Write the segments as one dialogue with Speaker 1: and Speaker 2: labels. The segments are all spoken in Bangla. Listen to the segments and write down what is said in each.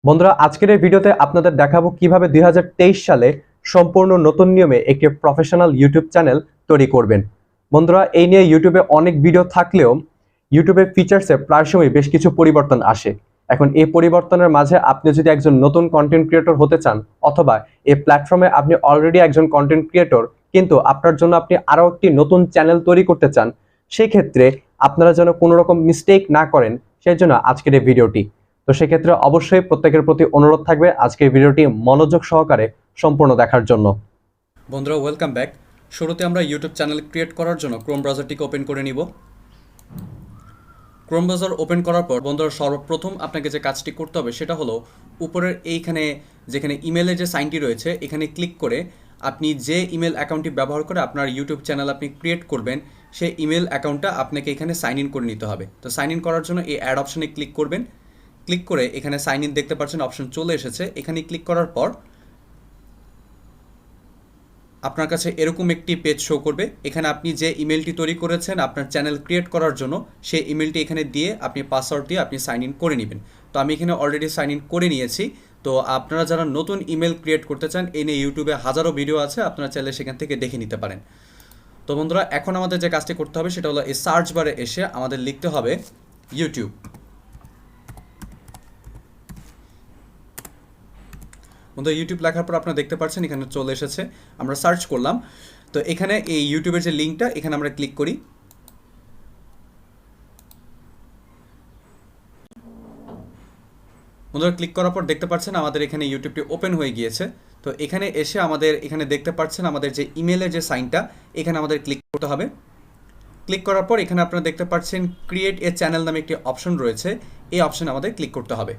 Speaker 1: বন্ধুরা, আজকের এই ভিডিওতে আপনাদের দেখাবো কিভাবে 2023 সালে সম্পূর্ণ নতুন নিয়মে একটি প্রফেশনাল ইউটিউব চ্যানেল তৈরি করবেন। বন্ধুরা, এই নিয়ে ইউটিউবে অনেক ভিডিও থাকলেও ইউটিউবের ফিচার্সে প্রায় সময় বেশ কিছু পরিবর্তন আসে। এখন এই পরিবর্তনের মাঝে আপনি যদি একজন নতুন কন্টেন্ট ক্রিয়েটর হতে চান, অথবা এই প্ল্যাটফর্মে আপনি অলরেডি একজন কন্টেন্ট ক্রিয়েটর কিন্তু আপনার জন্য আপনি আরও একটি নতুন চ্যানেল তৈরি করতে চান, সেই ক্ষেত্রে আপনারা যেন কোনো রকম মিস্টেক না করেন, সেই জন্য আজকের এই ভিডিওটি। তো সেক্ষেত্রে অবশ্যই প্রত্যেকের প্রতি অনুরোধ থাকবে আজকের ভিডিওটি মনোযোগ সহকারে সম্পূর্ণ দেখার জন্য।
Speaker 2: বন্ধুরা, ওয়েলকাম ব্যাক। শুরুতে আমরা ইউটিউব চ্যানেল ক্রিয়েট করার জন্য ক্রোম ব্রাউজারটিকে ওপেন করে নিব। ক্রোম ব্রাউজার ওপেন করার পর বন্ধুরা, সর্বপ্রথম আপনাকে যে কাজটি করতে হবে সেটা হলো উপরের এইখানে যেখানে ইমেলের যে সাইনটি রয়েছে এখানে ক্লিক করে আপনি যে ইমেল অ্যাকাউন্টটি ব্যবহার করে আপনার ইউটিউব চ্যানেল আপনি ক্রিয়েট করবেন সেই ইমেল অ্যাকাউন্টটা আপনাকে এখানে সাইন ইন করে নিতে হবে। তো সাইন ইন করার জন্য এই অ্যাড অপশনে ক্লিক করবেন। ক্লিক করে এখানে সাইন ইন দেখতে পাচ্ছেন অপশন চলে এসেছে। এখানে ক্লিক করার পর আপনার কাছে এরকম একটি পেজ শো করবে। এখানে আপনি যে ইমেলটি তৈরি করেছেন আপনার চ্যানেল ক্রিয়েট করার জন্য সেই ইমেলটি এখানে দিয়ে আপনি পাসওয়ার্ড দিয়ে আপনি সাইন ইন করে নেবেন। তো আমি এখানে অলরেডি সাইন ইন করে নিয়েছি। তো আপনারা যারা নতুন ইমেল ক্রিয়েট করতে চান এই নিয়ে ইউটিউবে হাজারো ভিডিও আছে, আপনারা চাইলে সেখান থেকে দেখে নিতে পারেন। তো বন্ধুরা, এখন আমাদের যে কাজটি করতে হবে সেটা হলো এই সার্চ বারে এসে আমাদের লিখতে হবে ইউটিউব। বন্ধু, ইউটিউব লেখার পর আপনারা দেখতে পাচ্ছেন এখানে চলে এসেছে। আমরা সার্চ করলাম। তো এখানে এই ইউটিউবের যে লিঙ্কটা এখানে আমরা ক্লিক করি। বন্ধুরা, ক্লিক করার পর দেখতে পাচ্ছেন আমাদের এখানে ইউটিউবটি ওপেন হয়ে গিয়েছে। তো এখানে এসে আমাদের এখানে দেখতে পাচ্ছেন আমাদের যে ইমেলের যে সাইনটা এখানে আমাদের ক্লিক করতে হবে। ক্লিক করার পর এখানে আপনারা দেখতে পাচ্ছেন ক্রিয়েট এ চ্যানেল নামে একটি অপশন রয়েছে, এই অপশনে আমাদের ক্লিক করতে হবে।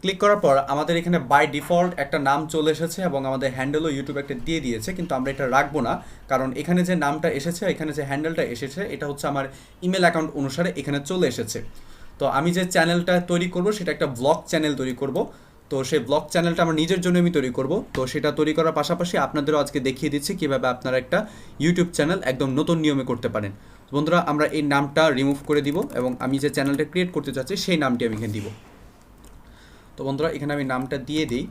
Speaker 2: ক্লিক করার পর আমাদের এখানে বাই ডিফল্ট একটা নাম চলে এসেছে এবং আমাদের হ্যান্ডেলও ইউটিউব একটা দিয়ে দিয়েছে, কিন্তু আমরা এটা রাখবো না, কারণ এখানে যে নামটা এসেছে এখানে যে হ্যান্ডেলটা এসেছে এটা হচ্ছে আমার ইমেল অ্যাকাউন্ট অনুসারে এখানে চলে এসেছে। তো আমি যে চ্যানেলটা তৈরি করব সেটা একটা ব্লগ চ্যানেল তৈরি করব। তো সেই ব্লগ চ্যানেলটা আমার নিজের জন্য আমি তৈরি করব। তো সেটা তৈরি করার পাশাপাশি আপনাদেরও আজকে দেখিয়ে দিচ্ছি কীভাবে আপনারা একটা ইউটিউব চ্যানেল একদম নতুন নিয়মে করতে পারেন। বন্ধুরা, আমরা এই নামটা রিমুভ করে দিব এবং আমি যে চ্যানেলটা ক্রিয়েট করতে চাচ্ছি সেই নামটি আমি এখানে দিব। তো বন্ধুরা, এখানে আমি নামটা দিয়ে দিই।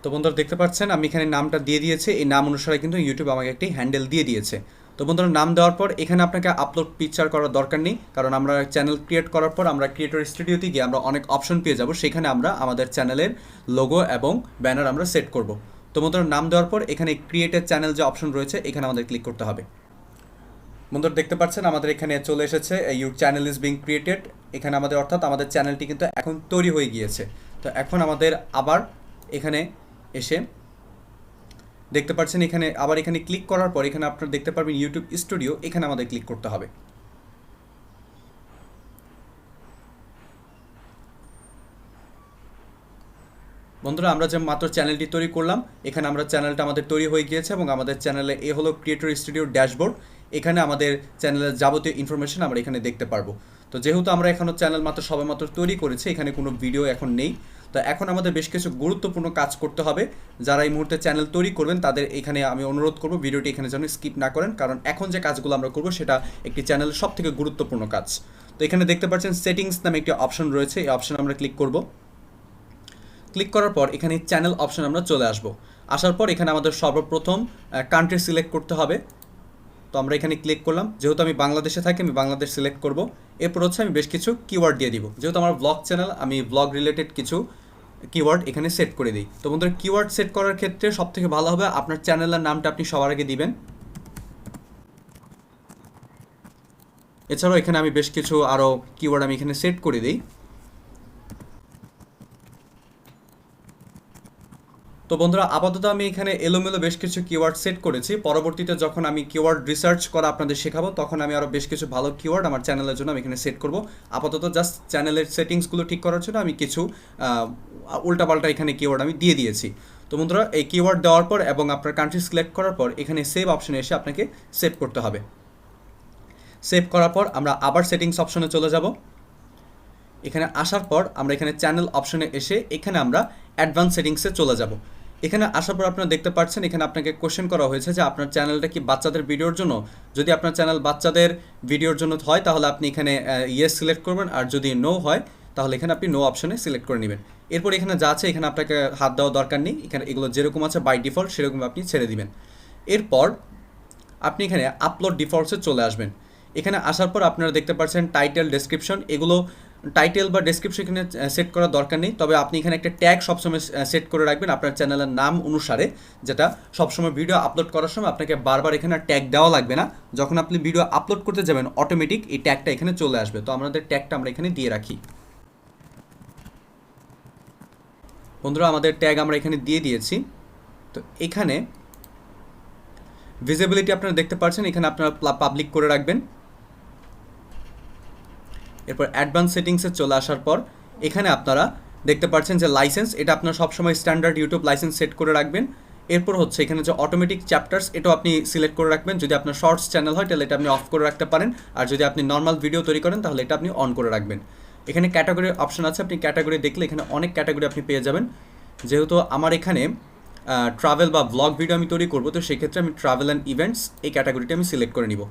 Speaker 2: তো বন্ধুরা, দেখতে পাচ্ছেন আমি এখানে নামটা দিয়ে দিয়েছি। এই নাম অনুসারে কিন্তু ইউটিউব আমাকে একটি হ্যান্ডেল দিয়ে দিয়েছে। তো বন্ধুরা, নাম দেওয়ার পর এখানে আপনাকে আপলোড পিকচার করার দরকার নেই, কারণ আমরা চ্যানেল ক্রিয়েট করার পর আমরা ক্রিয়েটর স্টুডিওতে গিয়ে আমরা অনেক অপশন পেয়ে যাব, সেখানে আমরা আমাদের চ্যানেলের লোগো এবং ব্যানার আমরা সেট করব। তো বন্ধুরা, নাম দেওয়ার পর এখানে ক্রিয়েটের চ্যানেল যে অপশন রয়েছে এখানে আমাদের ক্লিক করতে হবে। বন্ধুরা, দেখতে পাচ্ছেন আমাদের এখানে চলে এসেছে your channel is being created. এখানে আমাদের অর্থাৎ আমাদের চ্যানেলটি কিন্তু এখন তৈরি হয়ে গিয়েছে। তো এখন আমাদের আবার এখানে এসে দেখতে পাচ্ছেন এখানে আবার এখানে ক্লিক করার পর এখানে আপনারা দেখতে পারবেন ইউটিউব স্টুডিও, এখানে আমাদের ক্লিক করতে হবে। বন্ধুরা, আমরা যে মাত্র চ্যানেলটি তৈরি করলাম এখানে আমরা চ্যানেলটা আমাদের তৈরি হয়ে গিয়েছে এবং আমাদের চ্যানেলে এ হলো ক্রিয়েটর স্টুডিওর ড্যাশবোর্ড। এখানে আমাদের চ্যানেলের যাবতীয় ইনফরমেশন আমরা এখানে দেখতে পারবো। তো যেহেতু আমরা এখনও চ্যানেল সবে মাত্র তৈরি করেছি, এখানে কোনো ভিডিও এখন নেই। তো এখন আমাদের বেশ কিছু গুরুত্বপূর্ণ কাজ করতে হবে। যারা এই মুহূর্তে চ্যানেল তৈরি করবেন তাদের এখানে আমি অনুরোধ করব ভিডিওটি এখানে যেন স্কিপ না করেন, কারণ এখন যে কাজগুলো আমরা করব সেটা একটি চ্যানেলের সবথেকে গুরুত্বপূর্ণ কাজ। তো এখানে দেখতে পাচ্ছেন সেটিংস নামে একটি অপশন রয়েছে, এই অপশনে আমরা ক্লিক করব। ক্লিক করার পর এখানে চ্যানেল অপশন আমরা চলে আসব। আসার পর এখানে আমাদের সর্বপ্রথম কান্ট্রি সিলেক্ট করতে হবে। তো আমরা এখানে ক্লিক করলাম। যেহেতু আমি বাংলাদেশে থাকি আমি বাংলাদেশ সিলেক্ট করব। এরপর হচ্ছে আমি বেশ কিছু কিওয়ার্ড দিয়ে দিব। যেহেতু আমার ব্লগ চ্যানেল আমি ব্লগ রিলেটেড কিছু কিওয়ার্ড এখানে সেট করে দিই। তো বন্ধুরা, কিওয়ার্ড সেট করার ক্ষেত্রে সবথেকে ভালো হবে আপনার চ্যানেলের নামটা আপনি সবার আগে দিবেন। এছাড়াও এখানে আমি বেশ কিছু আরও কিওয়ার্ড আমি এখানে সেট করে দিই। তো বন্ধুরা, আপাতত আমি এখানে এলোমেলো বেশ কিছু কিওয়ার্ড সেট করেছি। পরবর্তীতে যখন আমি কিওয়ার্ড রিসার্চ করা আপনাদের শেখাবো তখন আমি আরও বেশ কিছু ভালো কিওয়ার্ড আমার চ্যানেলের জন্য আমি এখানে সেট করব। আপাতত জাস্ট চ্যানেলের সেটিংসগুলো ঠিক করার জন্য আমি কিছু উল্টাপাল্টা এখানে কিওয়ার্ড আমি দিয়ে দিয়েছি। তো বন্ধুরা, এই কিওয়ার্ড দেওয়ার পর এবং আপনার কান্ট্রি সিলেক্ট করার পর এখানে সেভ অপশনে এসে আপনাকে সেভ করতে হবে। সেভ করার পর আমরা আবার সেটিংস অপশনে চলে যাব। এখানে আসার পর আমরা এখানে চ্যানেল অপশনে এসে এখানে আমরা অ্যাডভান্স সেটিংসে চলে যাব। এখানে আসার পর আপনারা দেখতে পাচ্ছেন এখানে আপনাকে কোশ্চেন করা হয়েছে যে আপনার চ্যানেলটা কি বাচ্চাদের ভিডিওর জন্য। যদি আপনার চ্যানেল বাচ্চাদের ভিডিওর জন্য হয় তাহলে আপনি এখানে ইয়েস সিলেক্ট করবেন, আর যদি নো হয় তাহলে এখানে আপনি নো অপশনে সিলেক্ট করে নেবেন। এরপর এখানে যা আছে এখানে আপনাকে হাত দেওয়া দরকার নেই, এখানে এগুলো যেরকম আছে বাই ডিফল্ট সেরকম আপনি ছেড়ে দিবেন। এরপর আপনি এখানে আপলোড ডিফল্টসে চলে আসবেন। এখানে আসার পর আপনারা দেখতে পাচ্ছেন টাইটেল, ডেসক্রিপশন, এগুলো টাইটেল বা ডেসক্রিপশন এখানে সেট করার দরকার নেই, তবে আপনি এখানে একটা ট্যাগ সবসময় সেট করে রাখবেন আপনার চ্যানেলের নাম অনুসারে, যেটা সবসময় ভিডিও আপলোড করার সময় আপনাকে বারবার এখানে ট্যাগ দেওয়া লাগবে না। যখন আপনি ভিডিও আপলোড করতে যাবেন অটোমেটিক এই ট্যাগটা এখানে চলে আসবে। তো আমাদের ট্যাগটা আমরা এখানে দিয়ে রাখি। বন্ধুরা আমাদের ট্যাগ আমরা এখানে দিয়ে দিয়েছি। তো এখানে ভিজিবিলিটি আপনারা দেখতে পাচ্ছেন, এখানে আপনারা পাবলিক করে রাখবেন। এরপর অ্যাডভান্স সেটিংসে চলে আসার পর এখানে আপনারা দেখতে পাচ্ছেন যে লাইসেন্স, এটা আপনার সবসময় স্ট্যান্ডার্ড ইউটিউব লাইসেন্স সেট করে রাখবেন। এরপর হচ্ছে এখানে যে অটোমেটিক চ্যাপ্টার্স, এটাও আপনি সিলেক্ট করে রাখবেন। যদি আপনার শর্টস চ্যানেল হয় তাহলে এটা আপনি অফ করে রাখতে পারেন, আর যদি আপনি নর্মাল ভিডিও তৈরি করেন তাহলে এটা আপনি অন করে রাখবেন। এখানে ক্যাটাগরি অপশন আছে, আপনি ক্যাটাগরি দেখলে এখানে অনেক ক্যাটাগরি আপনি পেয়ে যাবেন। যেহেতু আমার এখানে ট্রাভেল বা ব্লগ ভিডিও আমি তৈরি করবো, তো সেক্ষেত্রে আমি ট্রাভেল অ্যান্ড ইভেন্টস এই ক্যাটাগরিটা আমি সিলেক্ট করে নিব।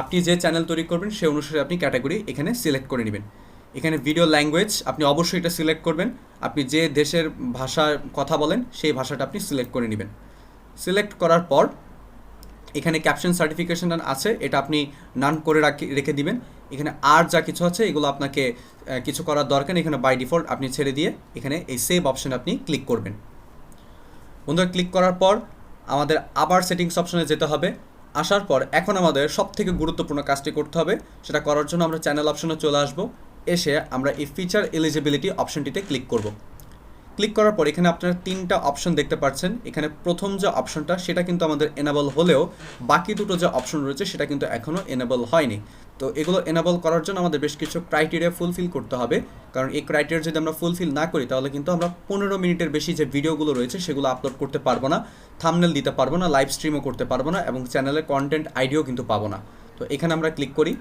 Speaker 2: আপনি যে চ্যানেল তৈরি করবেন সেই অনুসারে আপনি ক্যাটাগরি এখানে সিলেক্ট করে নেবেন। এখানে ভিডিও ল্যাঙ্গুয়েজ আপনি অবশ্যই এটা সিলেক্ট করবেন, আপনি যে দেশের ভাষার কথা বলেন সেই ভাষাটা আপনি সিলেক্ট করে নেবেন। সিলেক্ট করার পর এখানে ক্যাপশন সার্টিফিকেশন আছে, এটা আপনি নান করে রেখে দিবেন। এখানে আর যা কিছু আছে এগুলো আপনাকে কিছু করার দরকার নেই, এখানে বাই ডিফল্ট আপনি ছেড়ে দিয়ে এখানে এই সেভ অপশন আপনি ক্লিক করবেন। বন্ধুরা ক্লিক করার পর আমাদের আবার সেটিংস অপশনে যেতে হবে। আসার পর এখন আমাদের সবথেকে গুরুত্বপূর্ণ কাজটি করতে হবে, সেটা করার জন্য আমরা চ্যানেল অপশনে চলে আসব। এসে আমরা এই ফিচার এলিজিবিলিটি অপশনটিতে ক্লিক করব। ক্লিক করার পর এখানে আপনারা তিনটা অপশন দেখতে পাচ্ছেন। এখানে প্রথম যে অপশনটা সেটা কিন্তু আমাদের এনেবল হলেও বাকি দুটো যে অপশন রয়েছে সেটা কিন্তু এখনও এনেবল হয়নি। তো এগুলো এনেবল করার জন্য আমাদের বেশ কিছু ক্রাইটেরিয়া ফুলফিল করতে হবে, কারণ এই ক্রাইটেরিয়া যদি আমরা ফুলফিল না করি তাহলে কিন্তু আমরা 15 মিনিটের বেশি যে ভিডিওগুলো রয়েছে সেগুলো আপলোড করতে পারবো না, থাম্বনেল দিতে পারবো না, লাইভ স্ট্রিমও করতে পারবো না, এবং চ্যানেলের কন্টেন্ট আইডিও কিন্তু পাবো না। তো এখানে আমরা ক্লিক করি।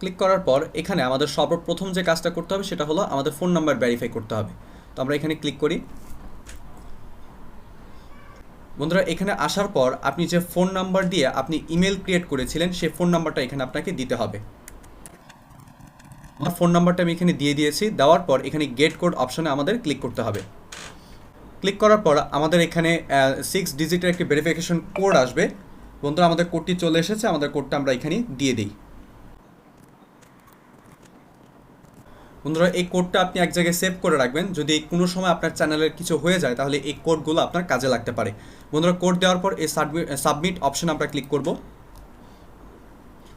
Speaker 2: ক্লিক করার পর এখানে আমাদের সর্বপ্রথম যে কাজটা করতে হবে সেটা হলো আমাদের ফোন নাম্বার ভেরিফাই করতে হবে। তো আমরা এখানে ক্লিক করি। বন্ধুরা এখানে আসার পর আপনি যে ফোন নাম্বার দিয়ে আপনি ইমেল ক্রিয়েট করেছিলেন সেই ফোন নাম্বারটা এখানে আপনাকে দিতে হবে। আমার ফোন নাম্বারটা আমি এখানে দিয়ে দিয়েছি। দেওয়ার পর এখানে গেট কোড অপশনে আমাদের ক্লিক করতে হবে। ক্লিক করার পর আমাদের এখানে 6 ডিজিটের একটি ভেরিফিকেশন কোড আসবে। বন্ধুরা আমাদের কোডটি চলে এসেছে, আমাদের কোডটা আমরা এখানে দিয়ে দিই। বন্ধুরা এই কোডটা আপনি এক জায়গায় সেভ করে রাখবেন, যদি কোনো সময় আপনার চ্যানেলের কিছু হয়ে যায় তাহলে এই কোডগুলো আপনার কাজে লাগতে পারে। বন্ধুরা কোড দেওয়ার পর এই সাবমিট অপশন আমরা ক্লিক করব।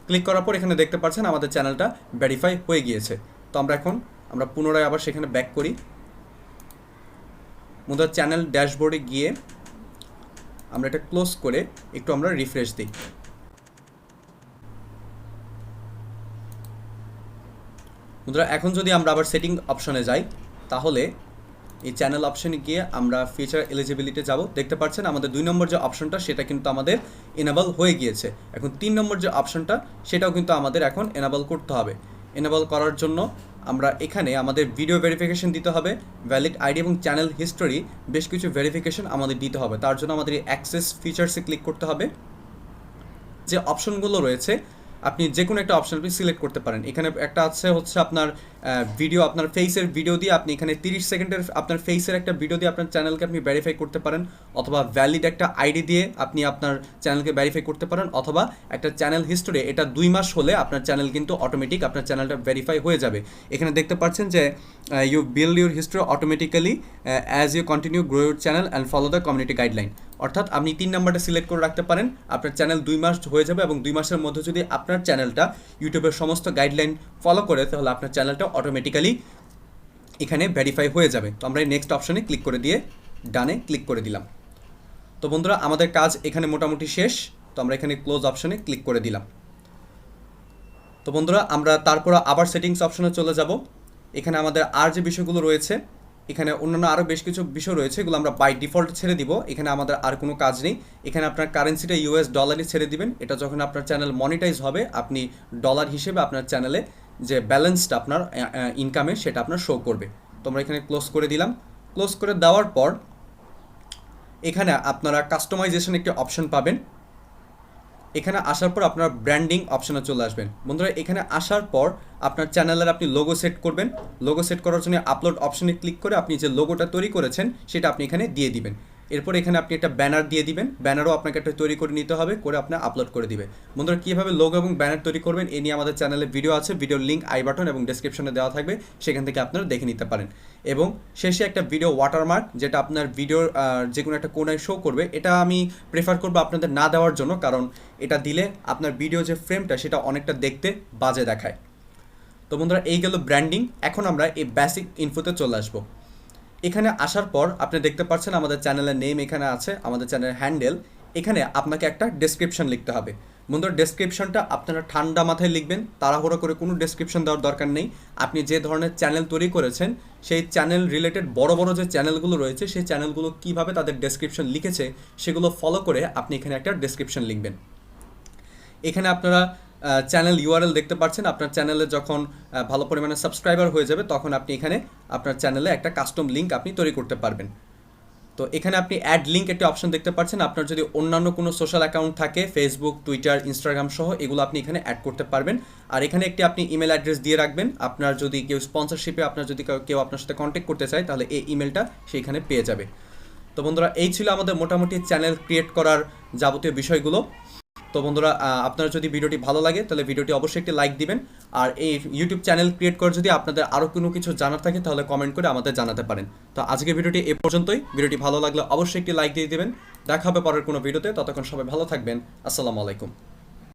Speaker 2: ক্লিক করার পর এখানে দেখতে পাচ্ছেন আমাদের চ্যানেলটা ভেরিফাই হয়ে গিয়েছে। তো আমরা পুনরায় আবার সেখানে ব্যাক করি। বন্ধুরা চ্যানেল ড্যাশবোর্ডে গিয়ে আমরা এটা ক্লোজ করে একটু আমরা রিফ্রেশ দিই। বন্ধুরা এখন যদি আমরা আবার সেটিং অপশনে যাই তাহলে এই চ্যানেল অপশনে গিয়ে আমরা ফিচার এলিজিবিলিটি যাব। দেখতে পাচ্ছেন আমাদের 2 নম্বর যে অপশনটা সেটা কিন্তু আমাদের এনেবল হয়ে গিয়েছে। এখন 3 নম্বর যে অপশনটা সেটাও কিন্তু আমাদের এখন এনেবল করতে হবে। এনেবল করার জন্য আমরা এখানে আমাদের ভিডিও ভেরিফিকেশন দিতে হবে, ভ্যালিড আইডি এবং চ্যানেল হিস্টোরি বেশ কিছু ভেরিফিকেশন আমাদের দিতে হবে। তার জন্য আমাদের এই অ্যাক্সেস ফিচার্সে ক্লিক করতে হবে। যে অপশনগুলো রয়েছে আপনি যে কোনো একটা অপশন আপনি সিলেক্ট করতে পারেন। এখানে একটা আছে হচ্ছে আপনার ভিডিও, আপনার ফেসের ভিডিও দিয়ে আপনি এখানে 30 সেকেন্ডের আপনার ফেসের একটা ভিডিও দিয়ে আপনার চ্যানেলকে আপনি ভেরিফাই করতে পারেন, অথবা ভ্যালিড একটা আইডি দিয়ে আপনি আপনার চ্যানেলকে ভেরিফাই করতে পারেন, অথবা একটা চ্যানেল হিস্টোরি, এটা 2 মাস হলে আপনার চ্যানেল কিন্তু অটোমেটিক আপনার চ্যানেলটা ভেরিফাই হয়ে যাবে। এখানে দেখতে পাচ্ছেন যে you build your history automatically as you continue grow your channel and follow the community guideline. অর্থাৎ আপনি 3 নাম্বারটা সিলেক্ট করে রাখতে পারেন, আপনার চ্যানেল 2 মাস হয়ে যাবে, এবং 2 মাসের মধ্যে যদি আপনার চ্যানেলটা ইউটিউবের সমস্ত গাইডলাইন ফলো করে তাহলে আপনার চ্যানেলটা অটোমেটিক্যালি এখানে ভেরিফাই হয়ে যাবে। তো আমরা এই নেক্সট অপশনে ক্লিক করে দিয়ে ডানে ক্লিক করে দিলাম। তো বন্ধুরা আমাদের কাজ এখানে মোটামুটি শেষ। তো আমরা এখানে ক্লোজ অপশনে ক্লিক করে দিলাম। তো বন্ধুরা আমরা তারপর আবার সেটিংস অপশনে চলে যাব। এখানে আমাদের আর যে বিষয়গুলো রয়েছে, এখানে অন্যান্য আরও বেশ কিছু বিষয় রয়েছে, এগুলো আমরা বাই ডিফল্ট ছেড়ে দিব। এখানে আমাদের আর কোনো কাজ নেই। এখানে আপনার কারেন্সিটা US ডলারই ছেড়ে দিবেন। এটা যখন আপনার চ্যানেল মনিটাইজ হবে আপনি ডলার হিসেবে আপনার চ্যানেলে যে ব্যালেন্সটা আপনার ইনকামের সেটা আপনার শো করবে। তো আমরা এখানে ক্লোজ করে দিলাম। ক্লোজ করে দেওয়ার পর এখানে আপনারা কাস্টমাইজেশন একটি অপশন পাবেন। এখানে আসার পর আপনার ব্র্যান্ডিং অপশনে চলে আসবেন। বন্ধুরা এখানে আসার পর আপনার চ্যানেলের আপনি লোগো সেট করবেন। লোগো সেট করার জন্য আপলোড অপশনে ক্লিক করে আপনি যে লোগোটা তৈরি করেছেন সেটা আপনি এখানে দিয়ে দিবেন। এরপর এখানে আপনি একটা ব্যানার দিয়ে দিবেন। ব্যানারও আপনাকে একটা তৈরি করে নিতে হবে, করে আপনার আপলোড করে দিবে। বন্ধুরা কীভাবে লোগো এবং ব্যানার তৈরি করবেন এ নিয়ে আমাদের চ্যানেলে ভিডিও আছে, ভিডিওর লিঙ্ক আই বাটন এবং ডেসক্রিপশনে দেওয়া থাকবে, সেখান থেকে আপনারা দেখে নিতে পারেন। এবং শেষে একটা ভিডিও ওয়াটারমার্ক, যেটা আপনার ভিডিওর যে কোনো একটা কোণায় শো করবে, এটা আমি প্রেফার করবো আপনাদের না দেওয়ার জন্য, কারণ এটা দিলে আপনার ভিডিও যে ফ্রেমটা সেটা অনেকটা দেখতে বাজে দেখায়। তো বন্ধুরা এই গেল ব্র্যান্ডিং। এখন আমরা এই বেসিক ইনফোতে চলে আসবো। এখানে আসার পর আপনি দেখতে পাচ্ছেন আমাদের চ্যানেলের নেম এখানে আছে, আমাদের চ্যানেলের হ্যান্ডেল। এখানে আপনাকে একটা ডেসক্রিপশন লিখতে হবে। বন্ধুরা ডেসক্রিপশনটা আপনারা ঠান্ডা মাথায় লিখবেন, তাড়াহুড়ো করে কোনো ডেসক্রিপশন দেওয়ার দরকার নেই। আপনি যে ধরনের চ্যানেল তৈরি করেছেন সেই চ্যানেল রিলেটেড বড় বড় যে চ্যানেলগুলো রয়েছে সেই চ্যানেলগুলো কীভাবে তাদের ডেসক্রিপশন লিখেছে সেগুলো ফলো করে আপনি এখানে একটা ডেসক্রিপশন লিখবেন। এখানে আপনারা চ্যানেল ইউআরএল দেখতে পাচ্ছেন। আপনার চ্যানেলে যখন ভালো পরিমাণে সাবস্ক্রাইবার হয়ে যাবে তখন আপনি এখানে আপনার চ্যানেলে একটা কাস্টম লিঙ্ক আপনি তৈরি করতে পারবেন। তো এখানে আপনি অ্যাড লিঙ্ক একটি অপশন দেখতে পাচ্ছেন। আপনার যদি অন্যান্য কোনো সোশ্যাল অ্যাকাউন্ট থাকে, ফেসবুক, টুইটার, ইনস্টাগ্রাম সহ, এগুলো আপনি এখানে অ্যাড করতে পারবেন। আর এখানে একটি আপনি ইমেল অ্যাড্রেস দিয়ে রাখবেন। আপনার যদি কেউ স্পন্সরশিপে আপনার যদি কেউ আপনার সাথে কন্ট্যাক্ট করতে চায় তাহলে এই ইমেলটা সেইখানে পেয়ে যাবে। তো বন্ধুরা এই ছিল আমাদের মোটামুটি চ্যানেল ক্রিয়েট করার যাবতীয় বিষয়গুলো। তো বন্ধুরা আপনার যদি ভিডিওটি ভালো লাগে তাহলে ভিডিওটি অবশ্যই একটি লাইক দিবেন। আর এই ইউটিউব চ্যানেল ক্রিয়েট করে যদি আপনাদের আরও কোনো কিছু জানার থাকে তাহলে কমেন্ট করে আমাদের জানাতে পারেন। তো আজকের ভিডিওটি এ পর্যন্তই। ভিডিওটি ভালো লাগলে অবশ্যই একটি লাইক দিয়ে দিবেন। দেখা হবে পরের কোনো ভিডিওতে, ততক্ষণ সবাই ভালো থাকবেন। আসসালামু আলাইকুম।